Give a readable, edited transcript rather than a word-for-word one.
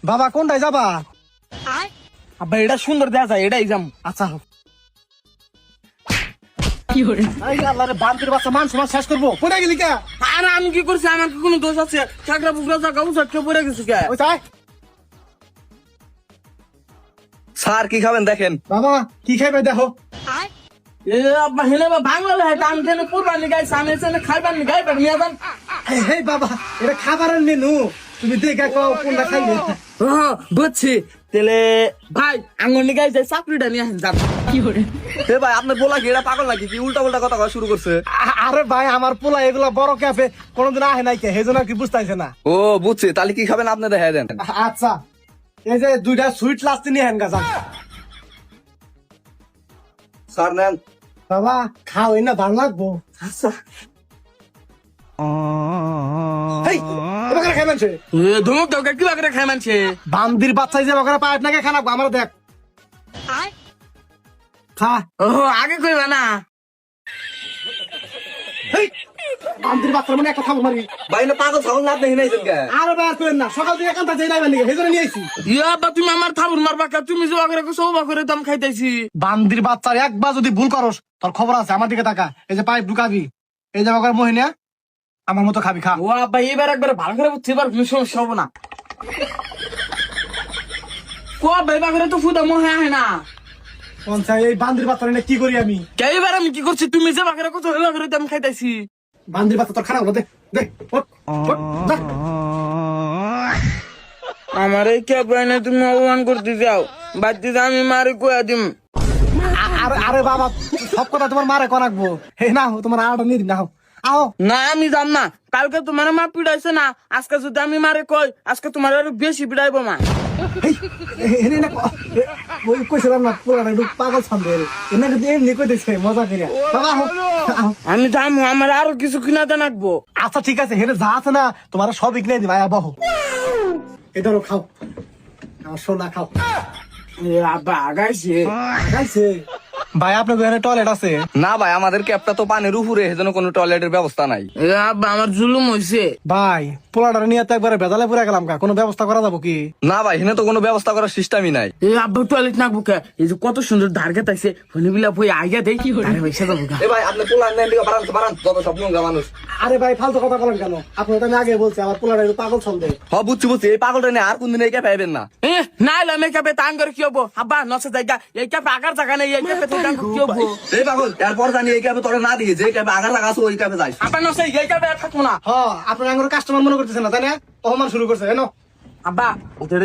বাবা কোনটাই যাবা? আব্বা এটা সুন্দর দেখা যায়, এটাই যাম। আচ্ছা আল্লাহরে বান্তির বাচ্চা মান সমাজ শেষ করবো, পড়ে গেলি কে? আর আমি কি করছি? আমার কি কোনো দোষ আছে? চাকরা বুকরা জায়গা উচাটকে পড়ে গেছি কে? ওই তাই স্যার কি খাবেন দেখেন। বাবা কি খাইবে দেখো। আব্বা হেলে বাংলা লেখা আমি যেন কোরবানি গাইছি, আমি এসে খাইবার নি গাইবার নিয়ে যান। হে বাবা এটা খাবারের মেনু, তুমি দেখে কও কোনটা খাইবে। বুঝছি, তাহলে ভাই আঙ্গুর নি গাইছে চাকরিটা নিয়ে আসেন যান। এ ভাই আপনার বলা কি এটা পাগল নাকি? কি উল্টা উল্টা কথা কওয়া শুরু করছে? আরে ভাই আমার পোলা এগুলা বড় ক্যাফে কোনদিন আহে নাই কে, সেজন্য কি বুঝতেছে না। ও বুঝছি, তাহলে কি খাবেন আপনি দেখাই দেন। আচ্ছা এই যে দুইটা সুইট লাস্তি নিয়ে হেন গাছ। স্যার নেন। বাবা খাও না ভালো লাগবো। আচ্ছা হেই এবারে খাই মানছে ধমক দাও কি বাগরে খাই মানছে? বান্দির বাচ্চা যে বাগরে পাইপ নাকি খানা আমার দেখ খা। ও আগে কইবা না। হেই বান্দির বাচ্চা মানে একটা খাবো মারি। ভাই না পাগল ছাগল না আপনি হিনাইছেন কে? আরে ভাই করেন না, সকাল থেকে একান্তা যাই নাই বান্দিকে সেজন্য নিয়ে আইছি। ইয়া বা তুমি আমার থাবুর মারবা কা? তুমি যে বাগরে সব বাগরে দাম খাইতেছি। বান্দির বাচ্চার একবার যদি ভুল করস তোর খবর আছে, আমার দিকে তাকা। এই যে পাইপ ঢুকাবি, এই যে বাগরে মহিনা আমার মতো খাবি, খা। ও আব্বা এবার একবার ভালো করে বুঝছি, এবার কোনো সমস্যা হবো না। কো ভাই বাগরে তো ফুদা মনে হয় না। পঞ্চায়েত এই বান্দির বাচ্চা নিয়ে কি করি আমি? কে এবার আমি কি করছি? তুমি যে বাগরে কত বাগরে দাম খাইতেছি। বান্দির বাচ্চা তোর খারাপ হলো, দে দে ওঠ, ওঠ, যা। আমার এই কে বইনে তুমি অপমান করতে যাও, বাড়িতে আমি মারি কয়া দিম। আরে আরে বাবা সব কথা তোমার মারে করাকবো। হে না তোমার আড়া নিয়ে দিন, না আও। না আমি যাম না, কালকে তোমার মা পিড়াইছে না, আজকে যদি আমি মারে কই আজকে তোমার আরো বেশি পিড়াইবো মা। হেনে না ওই কইছিলাম না পুরাটা একটু পাগল ছান্দে এনে কিন্তু এমনি কইতেছে মজা করিয়া। বাবা আও, আও। আমি যাম, আমার আরো কিছু কিনা দেন রাখবো। আচ্ছা ঠিক আছে, হেনে যা আছে না তোমার সব কিনে দিবা। বহ এটারও খাও, আমার সোনা খাও। আব্বা আগাইছে। খাইছে ভাই আপনার এখানে টয়লেট আছে? না ভাই আমাদের ক্যাবটা তো পানির উপরে, এজন্য কোনো টয়লেটের ব্যবস্থা নাই। আব্বা আমার জুলুম হইছে। ভাই পোলাটা নিয়ে তো একবারে বেজালে পুরা গেলাম কা, কোনো ব্যবস্থা করা যাবো কি? না ভাই এখানে তো কোনো ব্যবস্থা করার সিস্টেমই নাই। আব্বা টয়লেট নাকবো কে? এই যে কত সুন্দর ধার খেতাইছে, ফোনে বিলা বই আইয়া দেই কি আরে পয়সা যাবো কা। এ ভাই আপনি পোলা নেন দিকে বাড়ান বাড়ান, যত সব নোংরা মানুষ। আরে ভাই ফালতু কথা বলেন কেন? আপনার তো আমি আগে বলছি আমার পোলাটা একটু পাগল ছন্দে। হ বুঝছি বুঝছি, এই পাগলটা নিয়ে আর কোনদিন এই ক্যাবে আইবেন না। না এলে মেকআপে তান করে কি হবো? আব্বা নসে জায়গা এই ক্যাপে আগার জায়গা নেই, এই ক্যাপে থেকে কি হবো? এই পাগল এরপর জানি এই ক্যাবে তোরা না দিয়ে যে ক্যাবে আগার লাগা আছে ওই ক্যাবে যাই। আব্বা নসে এই ক্যাপে আর থাকবো না। হ আপনার আঙ্গুর কাস্টমার মনে করতেছেন না, তাই না? অপমান শুরু করছে, এনো আব্বা ওদের